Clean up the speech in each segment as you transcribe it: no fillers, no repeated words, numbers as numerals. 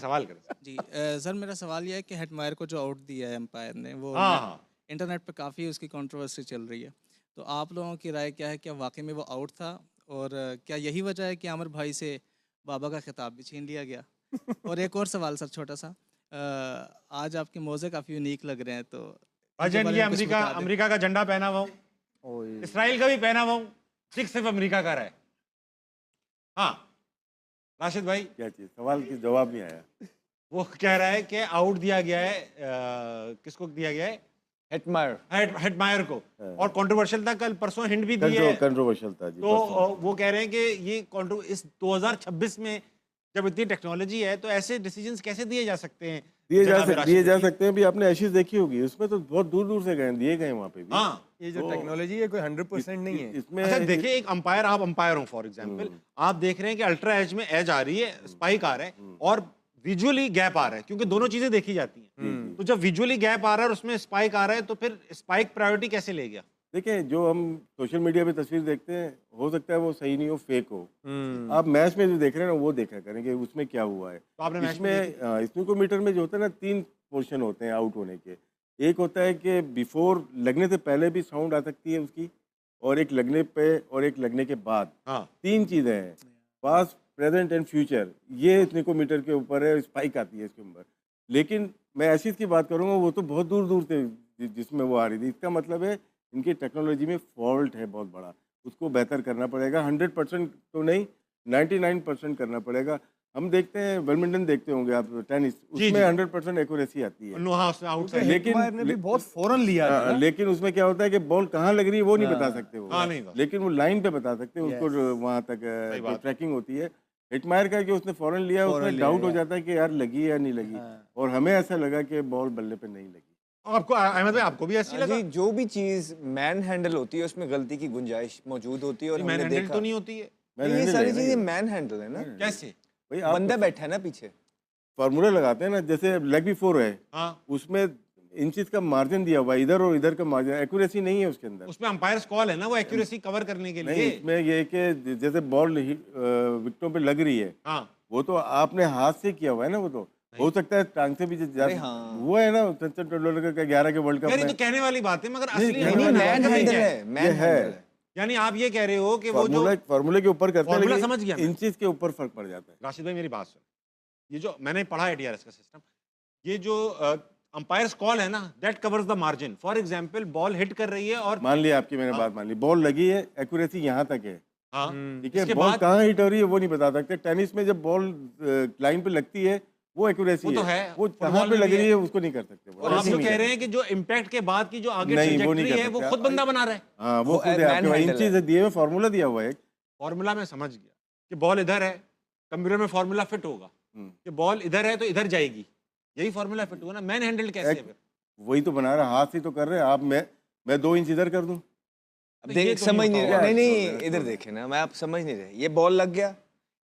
सवाल करें। जी सर मेरा सवाल यह है कि हेटमायर को जो आउट दिया है एम्पायर ने वो हाँ हाँ। इंटरनेट पे काफ़ी उसकी कंट्रोवर्सी चल रही है, तो आप लोगों की राय क्या है, क्या वाकई में वो आउट था और क्या यही वजह है कि आमिर भाई से बाबा का खिताब भी छीन लिया गया? और एक और सवाल सर छोटा सा, आज आपके मोज़े काफ़ी यूनिक लग रहे हैं, तो इनके भाईजान बारे ये में कुछ अमेरिका बता दें। अमेरिका का झंडा पहना हुआ हूँ, इसराइल का भी पहना हुआ हूँ, सिर्फ अमेरिका का रहा है। हाँ राशिद भाई, क्या चीज, सवाल की जवाब नहीं आया। वो कह रहा है कि आउट दिया गया है, किसको दिया गया है? हेटमायर हेटमायर को। और कंट्रोवर्शियल था, कल परसों हिंट भी दी है। कंट्रोवर्शियल था जी। तो वो कह रहे हैं कि ये इस 2026 में जब इतनी टेक्नोलॉजी है तो ऐसे डिसीजंस कैसे दिए जा सकते हैं? दिए जा सकते हैं भी। आपने एशिज देखी होगी, उसमें तो बहुत दूर दूर से दिए गए वहाँ पे भी। हाँ, ये जो टेक्नोलॉजी है कोई 100% नहीं है इसमें। अच्छा देखिए, एक अंपायर, आप अंपायर हो फॉर एग्जांपल, आप देख रहे हैं कि अल्ट्रा एज में एज आ रही है, स्पाइक आ रहा है और विजुअली गैप आ रहा है, क्योंकि दोनों चीजें देखी जाती हैं। तो जब विजुअली गैप आ रहा है और उसमें स्पाइक आ रहा है, तो फिर स्पाइक प्रायोरिटी कैसे ले गया? देखिए, जो हम सोशल मीडिया पे तस्वीर देखते हैं, हो सकता है वो सही नहीं हो, फेक हो। आप मैच में जो देख रहे हैं ना, वो देखा करेंगे उसमें क्या हुआ है। तो आपने मैच में इसमें स्नूकोमीटर में जो होता है ना, 3 पोर्शन होते हैं आउट होने के। एक होता है कि बिफोर, लगने से पहले भी साउंड आ सकती है उसकी, और एक लगने पे, और एक लगने के बाद। हाँ 3 चीज़ें हैं, पास्ट, प्रेजेंट एंड फ्यूचर। ये स्नूकोमीटर के ऊपर है, स्पाइक आती है इसके ऊपर। लेकिन मैं एशिज की बात करूँगा, वो तो बहुत दूर दूर से जिसमें वो आ रही थी। इसका मतलब है इनकी टेक्नोलॉजी में फॉल्ट है बहुत बड़ा, उसको बेहतर करना पड़ेगा। 100% तो नहीं, 99% करना पड़ेगा। हम देखते हैं बैडमिंटन, देखते होंगे आप, टेनिस, उसमें 100% एक्यूरेसी आती है। आउटसाइड। लेकिन ने भी बहुत फौरन लिया था ना। लेकिन उसमें क्या होता है कि बॉल कहाँ लग रही है वो नहीं बता सकते वो। हाँ, नहीं बता। लेकिन वो लाइन पे बता सकते हैं, उसको वहाँ तक जो ट्रैकिंग होती है। हिटमायर का कि उसने फौरन लिया, उसमें डाउट हो जाता है कि यार लगी या नहीं लगी, और हमें ऐसा लगा कि बॉल बल्ले पे नहीं लगी। आपको अहमद भाई, आपको भी ऐसी लगा? जी, जो भी चीज मैन हैंडल होती है उसमें गलती की गुंजाइश मौजूद होती है, और मैन हमने हैंडल देखा तो नहीं होती है? ये सारी चीजें मैन हैंडल है ना। कैसे? भाई आप बंदा बैठा है ना पीछे, फार्मूला लगाते हैं ना, जैसे लेग बिफोर है, हाँ, उसमें इंचेस का मार्जिन दिया हुआ है, इधर और इधर का मार्जिन, एक्यूरेसी नहीं है उसके अंदर। उसमें अंपायर्स कॉल है ना, वो एक्यूरेसी कवर करने के नहीं, लिए। इसमें ये है कि जैसे बॉल विकेटों पे लग रही है, हाँ, वो तो आपने हाथ से किया हुआ है ना, वो तो हो सकता है टांग से भी हाँ। वो है ना सचिन तेंदुलकर का 11 के वर्ल्ड कप यानी में। तो कहने वाली बात है, मगर नहीं, असली कहने नहीं वाली मैन बात हैंडल क्या है, मैन ये है। हैंडल है। यानी आप ये कह रहे हो कि वो जो फार्मूले के ऊपर करते हैं, फार्मूला लेकिन समझ गया मैं। इंचेस के ऊपर फर्क पड़ जाता है। राशिद भाई मेरी बात सुन, ये जो मैंने पढ़ा है डीआरएस का सिस्टम, ये जो अंपायर्स कॉल है ना, that covers the margin. For example ball hit कर रही है और मान लिया, आपकी मैंने बात मान ली, बॉल लगी है, एक्यूरेसी यहाँ तक है, हाँ, ठीक है, इसके बॉल बाद कहाँ हिट हो रही है वो नहीं बता सकते। टेनिस में जब बॉल लाइन पे लगती है, वो एक्यूरेसी वो तो है, है, वो फुटबॉल कहाँ पे में लग भी रही है। है उसको नहीं कर सकते। और आप जो कह रहे हैं कि जो इम्पैक्ट के बाद की जो आगे नहीं, वो नहीं ट्रैजेक्टरी कर है वो सकते। खुद बंदा बना रहा है। हाँ, वो खुद है, man आपके handle इंचेस है। दिए हुए, फार्मूला दिया हुआ है एक। फॉर्मूला में समझ गया कि बॉल इधर है, कंप्यूटर में फॉर्मूला फिट होगा कि बॉल इधर है तो इधर जाएगी, यही फॉर्मूला फिट हुआ ना। मैन हैंडल कैसे है फिर? वही तो बना रहा, हाथ से तो कर रहे हैं आप। मैं 2 इंच इधर कर दूं, अब ये देख तो समझ नहीं नहीं होता रहे, नहीं होगा। नहीं इधर देखे ना, मैं आप समझ नहीं रहे। ये बॉल लग गया,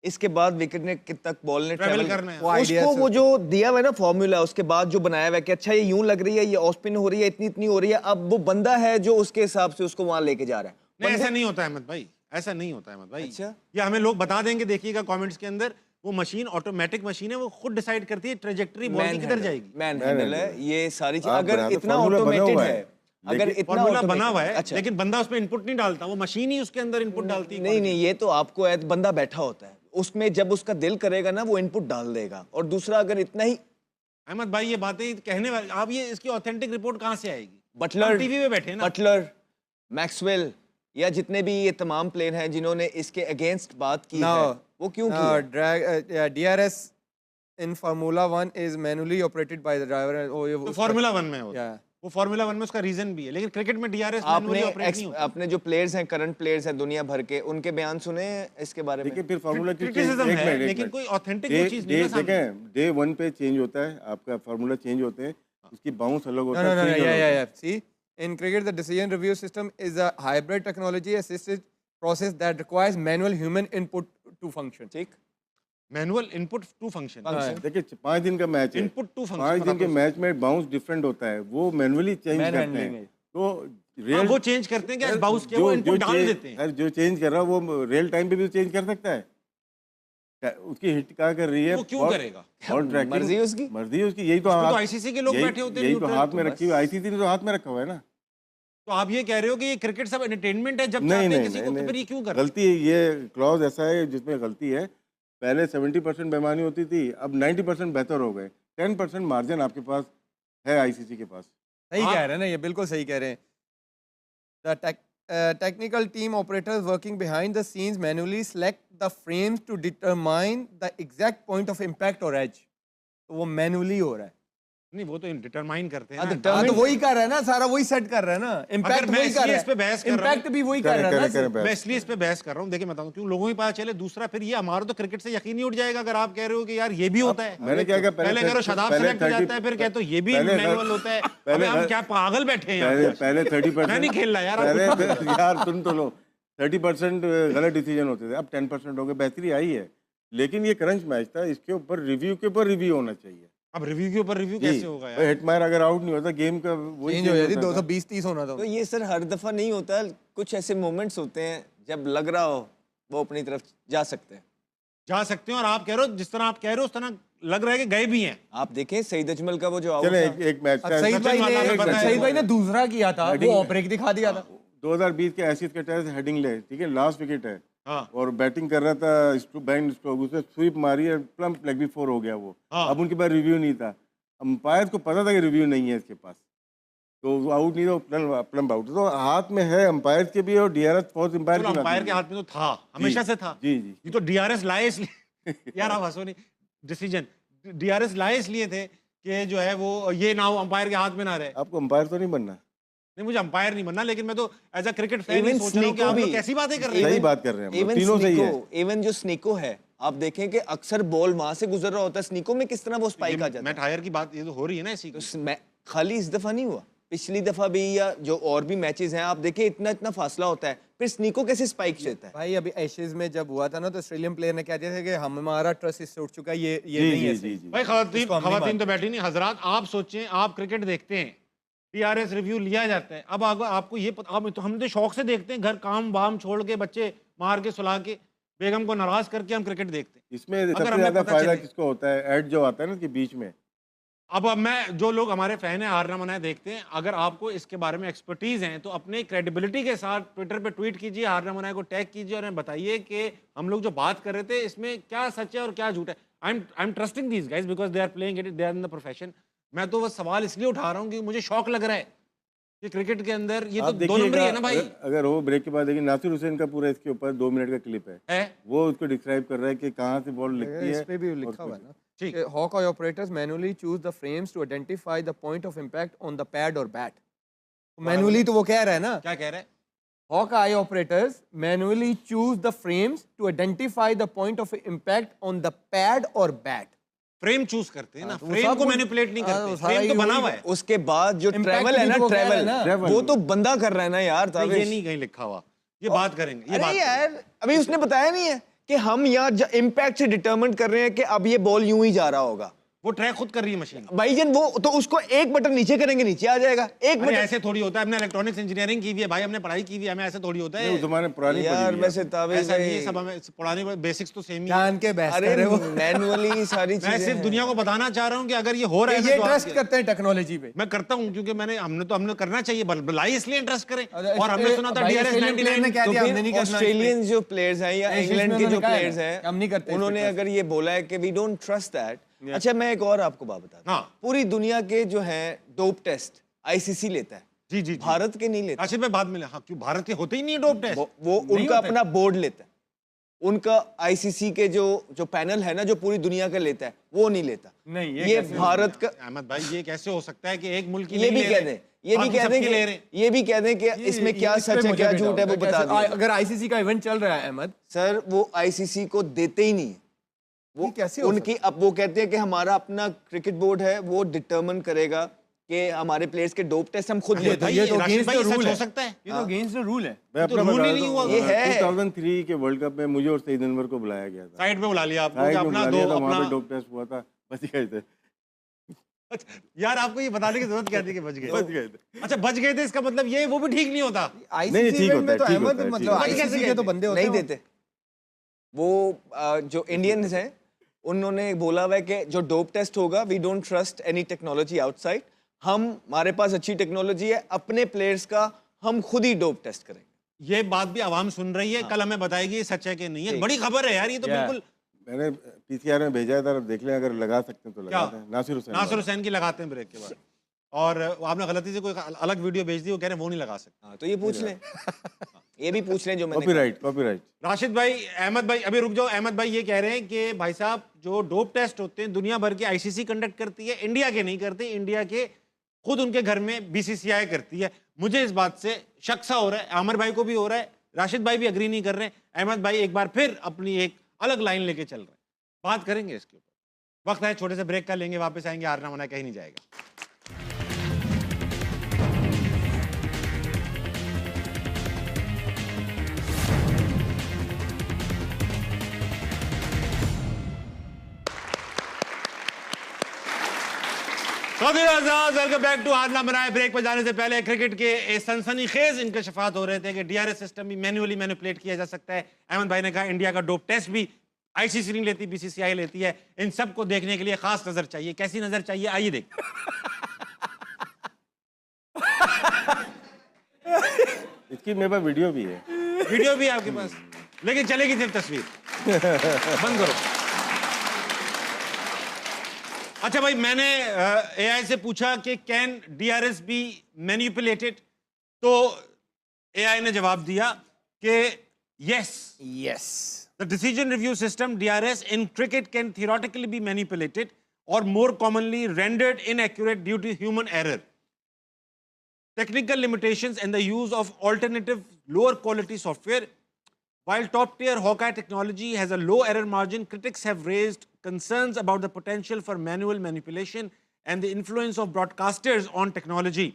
इसके बाद विकेट ने कितना बॉल ने Travel ट्रैवल करना है। वो उसको वो जो दिया हुआ है ना फॉर्मूला, उसके बाद जो बनाया हुआ है कि अच्छा ये यूं लग रही है, ये ऑफ स्पिन हो रही है, इतनी इतनी हो रही है, अब वो बंदा है जो उसके हिसाब से उसको वहां लेके जा रहा है। नहीं, ऐसा नहीं होता अहमद भाई, ऐसा नहीं होता अहमद भाई। अच्छा। ये हमें लोग बता देंगे, देखिएगा कमेंट्स के अंदर, वो मशीन ऑटोमेटिक मशीन है, वो खुद डिसाइड करती है ट्रेजेक्टरी बॉल की किधर जाएगी। मैन हैंडल है ये सारी चीज। आप अगर बना दो, इतना formula बना ऑटोमेटेड हुआ है, है, अगर लेकिन इतना फॉर्मूला automated- बना हुआ है, अच्छा, लेकिन बंदा उसमें इनपुट नहीं डालता, वो मशीन ही उसके अंदर इनपुट डालती है। नहीं नहीं, ये तो आपको है, बंदा बैठा होता है उसमें, जब उसका दिल करेगा ना वो इनपुट डाल देगा। और दूसरा, अगर इतना ही अहमद भाई ये बातें कहने वाले, आप ये इसकी ऑथेंटिक रिपोर्ट कहाँ से आएगी? बटलर टीवी पे बैठे ना। बटलर, मैक्सवेल, या जितने भी ये तमाम प्लेयर हैं जिन्होंने इसके अगेंस्ट बात की है, वो क्यों की है? DRS in Formula 1 is manually operated by the driver. तो फॉर्मूला 1 में होता है, वो फॉर्मूला 1 में उसका रीजन भी है, लेकिन क्रिकेट में डीआरएस मैनुअली ऑपरेट नहीं होता। आपने जो प्लेयर्स हैं, करंट प्लेयर्स हैं दुनिया भर के, उनके बयान सुने इसके बारे में? देखिए फिर फार्मूला की क्रिटिसिज्म है, लेकिन कोई ऑथेंटिक वो चीज नहीं है सामने। देखें, डे 1 पे चेंज होता है आपका फार्मूला, चेंज होते हैं, उसकी बाउंस अलग होता No, है। no, no, change अलग होता है। yeah. See, in cricket, the decision review system is a hybrid technology-assisted process that requires manual human input to function. ठीक, मैनुअल इनपुट टू फंक्शन, देखिए 5 दिन का मैच है, इनपुट टू 5 दिन के फंक्शन, मैच में बाउंस डिफरेंट होता है, वो मैनुअली चेंज Man करते handling हैं। है। तो रियल वो चेंज करते हैं कि बाउंस के वो इनपुट डाल देते हैं। जो चेंज कर रहा है वो रियल टाइम पे भी चेंज कर सकता है। उसकी हिट कहाँ कर रही है? वो क्यों करेगा? बॉल ट्रैकिंग मर्जी है उसकी। मर्जी है उसकी, यही तो उसमें तो हाथ- ICC के लोग यही- बैठे होते हैं यही तो न्यूट्रल, हाथ में तो रखी हुई, ICC ने तो हाथ में रखा हुआ है ना। तो आप ये कह रहे हो कि ये क्रिकेट सब एंटरटेनमेंट है, जब नहीं चाहते हैं नहीं किसी नहीं को, तो फिर ये क्यों कर रहे हैं? गलती है, ये क्लॉज ऐसा है जिसमें गलती है। पहले 70% बेईमानी होती थी, अब 90% बेहतर हो गए। 10% मार्जिन आपके पास है ICC के पास। सही आप- कह रहे हैं ना, ये बिल्कुल सही कह रहे हैं। The technical team operators working behind the scenes manually select the frames to determine the exact point of impact or edge. तो वो मैनुअली हो रहा है। नहीं, वो तो डिटरमाइन करते हैं हाँ, ना। determine- हाँ, तो वही कर रहा है ना, सारा वही सेट कर रहा है ना, इम्पैक्ट मैं वही कर इसलिए रहा इस पे बहस कर है, रहा हूँ। इम्पैक्ट भी वही कर रहा है ना। करें मैं इसलिए इस पे बहस कर रहा हूँ, देखिए मैं बताऊँ क्यों, लोगों को पता चले। दूसरा, फिर ये हमारा तो क्रिकेट से यकीन ही उठ जाएगा अगर आप कह रहे हो कि यार ये भी होता है। मैंने क्या कहा? पहले कह रहे हो शदाब सेलेक्ट हो जाता है, फिर कहते हो ये भी पहले- मैनुअल होता है। अबे पहले- हम क्या पागल बैठे हैं पहले यहाँ? पहले 30%, मैं नहीं खेल रहा यार, आप पहले यार सुन तो लो, 30% गलत डिसीजन होते थे, अब 10% हो गए, बेहतरी आई है। लेकिन ये क्रंच मैच था, इसके ऊपर रिव्यू होना चाहिए। अब रिव्यू के ऊपर रिव्यू कैसे होगा भाई, यार? हिटमायर अगर आउट नहीं होता, गेम का वही चेंज हो जाती, होता था। 220-30 होना था। तो ये सर हर दफा नहीं होता, कुछ ऐसे मोमेंट्स होते हैं जब लग रहा हो वो अपनी तरफ जा सकते हैं। जा सकते हैं, और आप कह रहे हो जिस तरह आप कह रहे हो उस तरह लग रहा है कि गए भी हैं। आप देखें सईद अजमल का वो जो आउट चले था, एक मैच अब सईद भाई वाला हमें पता है। सईद भाई ने दूसरा किया था, Batting- वो ब्रेक दिखा दिया था। 2020 के एशियस के टेस्ट हेडिंग ले, ठीक है, लास्ट विकेट है हाँ और बैटिंग कर रहा था बैंड स्ट्रोक, उसने स्वीप मारी है, प्लम्प लेग भी 4 हो गया वो। हाँ। अब उनके पास रिव्यू नहीं था, अंपायर को पता था कि रिव्यू नहीं है इसके पास, तो वो आउट नहीं था, प्लम्प आउट। तो हाथ में है अंपायर के भी, और DRS फोर्थ अंपायर चलो, अंपायर के हाथ में तो था, हमेशा से था। जी जी। ये तो DRS लाए इसलिए यार आप हंसो नहीं, डिसीजन DRS लाए इसलिए थे कि जो है वो ये ना हो अंपायर के हाथ में ना रहे। आपको अंपायर तो नहीं बनना, नहीं, मुझे अंपायर नहीं बनना, लेकिन मैं तो as a cricket fan Even सोच रहा हूँ कि आप स्नीको लोग भी- कैसी बातें कर रहे सही हैं। बात कर रहे हैं हम लोग, इवन तीनों सही है। इवन जो स्नीको है, आप देखें कि अक्सर बॉल वहां से गुजर रहा होता है, स्नीको में किस तरह वो स्पाइक आ जाता मैट है। हायर की बात ये तो हो रही है ना इसी की। खाली इस दफा नहीं हुआ, पिछली दफा भी, या जो और भी मैचेस हैं आप देखिए, इतना इतना फासला होता है, फिर स्नीको कैसे स्पाइक देता है। भाई अभी एशेज में जब हुआ था ना, तो ऑस्ट्रेलियन प्लेयर ने कह दिया था कि हमारा ट्रस्ट इससे उठ चुका है, ये जी नहीं है जी सही। जी जी। भाई इसको हम नहीं खवातीन तो मानते। बैठी नहीं, हजरात आप सोचें, आप क्रिकेट देखते हैं, DRS रिव्यू लिया जाता है। अब आपको ये पता, अब तो हम तो शौक से देखते हैं, घर काम वाम छोड़ के, बच्चे मार के सुला के, बेगम को नाराज करके हम क्रिकेट देखते हैं। इसमें अगर सबसे हमें ज्यादा पता फायदा चले- किसको होता है? एड जो आता है ना इसके बीच में। अब मैं, जो लोग हमारे फैन हैं, हारना मनाए देखते हैं, अगर आपको इसके बारे में एक्सपर्टीज हैं तो अपने क्रेडिबिलिटी के साथ ट्विटर पे ट्वीट कीजिए, हारना मनाए को टैग कीजिए और हमें बताइए कि हम लोग जो बात कर रहे थे इसमें क्या सच है और क्या झूठ है। I am trusting these guys because they are playing it, they are in the profession. मैं तो बस सवाल इसलिए उठा रहा हूँ कि मुझे शौक लग रहा है कि क्रिकेट के अंदर ये तो आप 2 नंबर ही है ना भाई। अगर हो ब्रेक के बाद देखिए, नासिर हुसैन का पूरा इसके ऊपर 2 मिनट का क्लिप है, वो उसको डिस्क्राइब कर रहा है कि कहाँ से बॉल लिखती इस है। पे भी और लिखा हुआ है ना, ठीक। कि Hawkeye operators manually choose the frames to identify the point of impact on the pad or bat. Manually तो वो कह रहा है ना, क्या कह रहे हैं? Hawkeye operators manually choose the frames to identify the point of impact on the pad or bat. Frame choose करते हैं ना, हाँ, तो वो फ्रेम सब को कुछ- मैनिपुलेट नहीं हाँ, करते, वो सारा फ्रेम तो ही बना वही हुआ है। उसके बाद जो Impact ट्रेवल भी है ना, तो वो कह रहा है ट्रेवल ना। वो तो बंदा कर रहा है ना यार। नहीं, ये ताबिश। नहीं कहीं लिखा हुआ, ये बात करेंगे, ये अरे बात यार, अभी उसने बताया नहीं है कि हम यहाँ इम्पैक्ट से डिटरमिन कर रहे हैं कि अब ये बॉल यूं ही जा रहा होगा। वो ट्रैक खुद कर रही है मशीन। भाईजान वो तो उसको एक बटन नीचे करेंगे, नीचे आ जाएगा। एक अरे बटन ऐसे थोड़ी होता है, हमने इलेक्ट्रॉनिक्स इंजीनियरिंग की हुई है भाई, हमने पढ़ाई की हुई है, हमें ऐसे थोड़ी होता नहीं, है। उस जमाने पुरानी यार पड़ी हुई है। वैसे ताबिश ऐसा नहीं है, भाई, सब हमें पुरानी बेसिक्स तो सेम ही है। जान के बहस कर अरे रहे हो। मैनुअली सारी मैं चीजें सिर्फ हैं। दुनिया को बताना चाह रहा हूँ कि अगर ये हो रहा है ये तो ट्रस्ट आप- करते हैं टेक्नोलॉजी पे। मैं करता हूँ क्योंकि हमने करना चाहिए, बुलाई इसलिए इंटरेस्ट करें। अरे और हमने सुना था भाई, DRS ऑस्ट्रेलियन प्लेयर ने 99 क्या तो दिया, हमने फिर नहीं करना इस पे। ऑस्ट्रेलियन जो प्लेयर्स हैं या नहीं, इंग्लैंड के इसमें जो उन्होंने कहा है प्लेयर्स ना, हम नहीं हैं, करते इस पे उन्होंने trust। अगर ये बोला है कि वी डोंट ट्रस्ट दैट। अच्छा, मैं एक और आपको बात बता दूं। हाँ। पूरी दुनिया के जो है डोप टेस्ट ICC लेता है, जी जी जी। भारत के नहीं लेता। राशिद भाई बाद में हाँ, क्यों भारत के होते ही नहीं है डोप टेस्ट? वो उनका अपना बोर्ड लेता है, उनका ICC के जो पैनल है ना, जो पूरी दुनिया का लेता है, वो नहीं लेता। नहीं, ये ये कैसे भारत का, अहमद भाई ये कैसे हो सकता है कि एक मुल्क की ये नहीं भी ले कह रहे, दें, ये भी बाकी कह दें सबकी ले रहे हैं। कि ये भी कह दें कि इसमें क्या इस पे सच है मुझे क्या भी झूठ है, डाउट वो बता कैसे- दिया। अगर ICC का इवेंट चल रहा है अहमद, सर वो ICC को देते ही नहीं है। वो ये कैसे हो उनकी, अब वो कहते हैं कि हमारा अपना क्रिकेट बोर्ड है, वो डिटरमिन करेगा कि हमारे प्लेयर्स के डोप टेस्ट हम खुद अरे लेते भाई, हैं। ये तो राशिद against भाई the ये सच rule हो है। सकता है? ये तो अगेंस्ट द रूल है। मैं तो अपना रूल ही बता नहीं दूं, हुआ। ये है। 2003 के वर्ल्ड कप में मुझे और सईद अनवर को बुलाया गया था। साइड पे बुला लिया आपको कि साइड में अपना बुला दो लिया था, वहाँ पे अपना। डोप टेस्ट हुआ था, बच गए थे। यार आपको ये बताने की जरूरत क्या थी कि बच गए? बच गए थे। अच्छा, बच गए थे, इसका मतलब ये वो भी ठीक नहीं होता। नहीं, ठीक ICC होता है, में तो ठीक अहमद होता है, मतलब ठीक होता है। ICC के तो बंदे होते नहीं हैं वो। देते। वो जो इंडियंस हैं उन्होंने बोला हुआ है कि जो डोप टेस्ट होगा, we don't trust any technology outside, हमारे पास अच्छी टेक्नोलॉजी है, अपने प्लेयर्स का हम खुद ही डोप टेस्ट करेंगे। ये बात भी आवाम सुन रही है, कल हमें बताएगी ये सच है कि नहीं है। बड़ी खबर है यार, ये तो बिल्कुल। मैंने पीसीआर में भेजा है, जरा देख लें, अगर लगा सकते हैं तो लगाते हैं। नासिर हुसैन की लगाते हैं ब्रेक के बाद। और आपने गलती से कोई अलग वीडियो भेज दी, वो कह रहे हैं वो नहीं लगा सकते। हाँ, तो ये पूछ लें। ये भी पूछ लें जो मैंने कॉपीराइट। राशिद भाई, अहमद भाई, अभी रुक जाओ। अहमद भाई ये कह रहे हैं कि भाई साहब जो डोप टेस्ट होते हैं दुनिया भर के आईसीसी कंडक्ट करती है, इंडिया के नहीं करते, इंडिया के खुद उनके घर में बीसीसीआई करती है। मुझे इस बात से शक सा हो रहा है, आमिर भाई को भी हो रहा है, राशिद भाई भी अग्री नहीं कर रहे हैं। अहमद भाई एक बार फिर अपनी एक अलग लाइन लेके चल रहे हैं। बात करेंगे इसके ऊपर। वक्त है छोटे से ब्रेक का, लेंगे, वापस आएंगे। हारना मना कहीं नहीं जाएगा। वेलकम बैक टू हारना बनाए। ब्रेक पर जाने से पहले क्रिकेट के सनसनीखेज इंकशाफात हो रहे थे कि डीआरएस सिस्टम भी मैन्युअली मैनिपुलेट किया जा सकता है। अहमद भाई ने कहा इंडिया का डोप टेस्ट भी आईसीसी नहीं लेती, बीसीसीआई लेती है। इन सब को देखने के लिए खास नजर चाहिए। कैसी नजर चाहिए, आइए देख। इसकी मेरे पास वीडियो भी है। वीडियो भी आपके पास, लेकिन चलेगी सिर्फ तस्वीर। बंद करो। अच्छा भाई, मैंने एआई से पूछा कि कैन डीआरएस बी मैनिपुलेटेड, तो एआई ने जवाब दिया कि yes, the decision review system DRS in cricket can theoretically be manipulated और more commonly rendered inaccurate due to human error, technical limitations and the use of alternative lower quality software. While top tier Hawkeye technology has a low error margin, critics have raised concerns about the potential for manual manipulation and the influence of broadcasters on technology,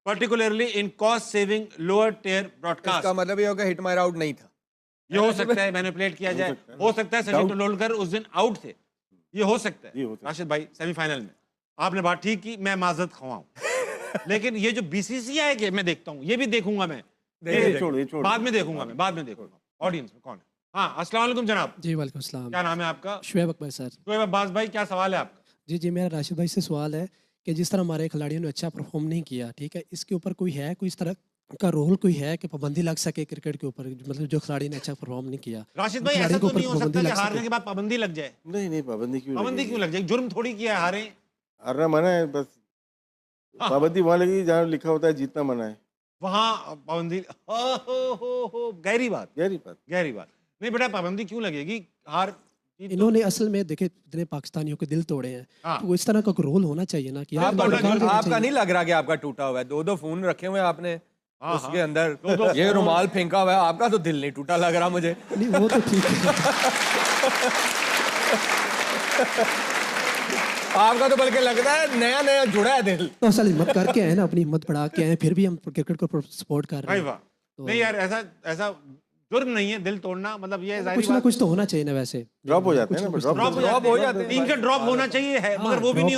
particularly in cost saving lower tier broadcast. इसका मतलब ये होगा hit मार out नहीं था। ये हो सकता है मैनिपुलेट किया जाए, हो सकता है सचिन तेंदुलकर उस दिन आउट थे, ये हो सकता है। राशिद भाई, सेमीफाइनल में आपने बात ठीक की, मैं माजरत खवाऊं। लेकिन ये जो बीसीसीआई के मैं देखता हूँ, ये भी देखूंगा मैं, बाद में देखूंगा मैं, बाद में देखूंगा ऑडियंस में कौन है। हाँ, अस्सलाम वालेकुम जनाब। जी वालेकुम सलाम। क्या नाम है आपका? शुएब अकबर सर। शुएब अब्बास भाई, क्या सवाल है आपका? जी मेरा राशिद भाई से सवाल है कि जिस तरह हमारे खिलाड़ियों ने अच्छा परफॉर्म नहीं किया, ठीक है, इसके ऊपर कोई है, कोई इस तरह का रोल कोई है कि पाबंदी लग सके क्रिकेट के ऊपर, मतलब जो खिलाड़ी ने अच्छा परफॉर्म नहीं किया। राशिद भाई, ऐसा तो नहीं हो सकता कि हारने के बाद पाबंदी लग जाए? नहीं, पाबंदी क्यों लग जाए? जुर्म थोड़ी किया है, हारना मना है बस। पाबंदी वहां लगी जहाँ लिखा होता है जीतना मना है, वहां पाबंदी। गहरी बात। नहीं बेटा, पाबंदी क्यों लगेगी? हार इन्होंने असल में देखे इतने पाकिस्तानियों के दिल तोड़े हैं, तो इस तरह का रोल होना चाहिए ना कि आपका नहीं लग रहा कि आपका टूटा हुआ है? दो फोन रखे हुए हैं आपने उसके अंदर, ये रुमाल फेंका हुआ है, आपका तो दिल नहीं टूटा लग रहा मुझे। नहीं, वो तो ठीक है। आपका तो बल्कि लगता है नया जुड़ा है दिल। तो असल हिम्मत करके आए ना, अपनी हिम्मत बढ़ा के आए, फिर भी हम क्रिकेट को सपोर्ट कर रहे हैं। नहीं यार, ऐसा जुर्म नहीं है दिल तोड़ना, मतलब ये कुछ ना कुछ तो होना चाहिए ना। वैसे ड्रॉप हो जाते हैं ना, ड्रॉप हो जाते हैं। इनके ड्रॉप होना चाहिए है, मगर वो भी नहीं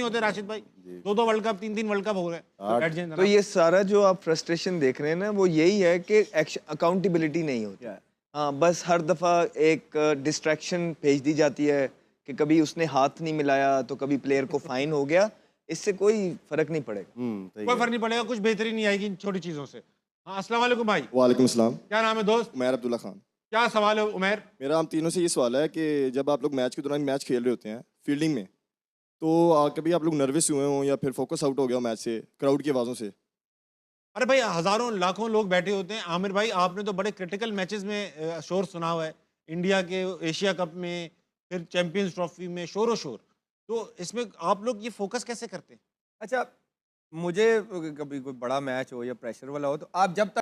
होते। राशिद भाई, 2 वर्ल्ड कप, 3 वर्ल्ड कप हो गए। तो ये सारा जो आप फ्रस्ट्रेशन देख रहे हैं ना, वो यही है कि अकाउंटेबिलिटी नहीं होती। हाँ, बस हर दफा एक डिस्ट्रैक्शन भेज दी जाती है कि कभी उसने हाथ नहीं मिलाया तो कभी प्लेयर को फाइन हो गया, इससे कोई फर्क नहीं पड़ेगा। कोई फर्क नहीं पड़ेगा, कुछ बेहतरी नहीं आएगी इन छोटी चीजों से। हाँ, अस्सलाम वालेकुम भाई। वालेकुम अस्सलाम। क्या नाम है दोस्त? उमैर अब्दुल्ला खान। क्या सवाल है उमैर? मेरा हम तीनों से ये सवाल है कि जब आप लोग मैच के दौरान मैच खेल रहे होते हैं फील्डिंग में, तो कभी आप लोग नर्वस हुए हों या फिर फोकस आउट हो गया मैच से क्राउड की आवाज़ों से? अरे भाई, हजारों लाखों लोग बैठे होते हैं। आमिर भाई, आपने तो बड़े क्रिटिकल मैचेस में शोर सुना हुआ है, इंडिया के एशिया कप में, फिर चैंपियंस ट्रॉफी में शोर तो इसमें आप लोग ये फोकस कैसे करते हैं? अच्छा, मुझे कभी कोई बड़ा मैच हो या प्रेशर वाला हो, तो आप जब तक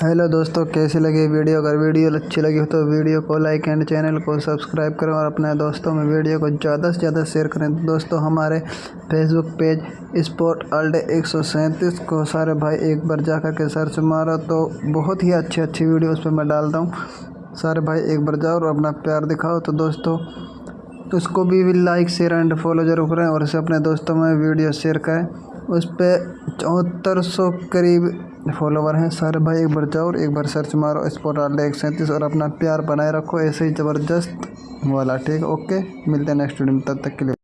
हेलो दोस्तों, कैसी लगी वीडियो? अगर वीडियो अच्छी लगी हो तो वीडियो को लाइक एंड चैनल को सब्सक्राइब करें और अपने दोस्तों में वीडियो को ज़्यादा से ज़्यादा शेयर करें। तो दोस्तों, हमारे फेसबुक पेज स्पोर्ट ऑलडे 137 को सारे भाई एक बार जा कर के सर्च मारो, तो बहुत ही अच्छी वीडियो उस पर मैं डालता हूँ। सारे भाई एक बार जाओ और अपना प्यार दिखाओ। तो दोस्तों, उसको भी लाइक शेयर एंड फॉलो जरूर करें और इसे अपने दोस्तों में वीडियो शेयर करें। उस पर 7400 करीब फॉलोवर हैं सारे भाई, एक बार जाओ और एक बार सर्च मारो स्पोर्ट आर्ट 137 और अपना प्यार बनाए रखो ऐसे ही ज़बरदस्त वाला, ठीक है। ओके, मिलते हैं नेक्स्ट वीडियो में, तब तक के लिए।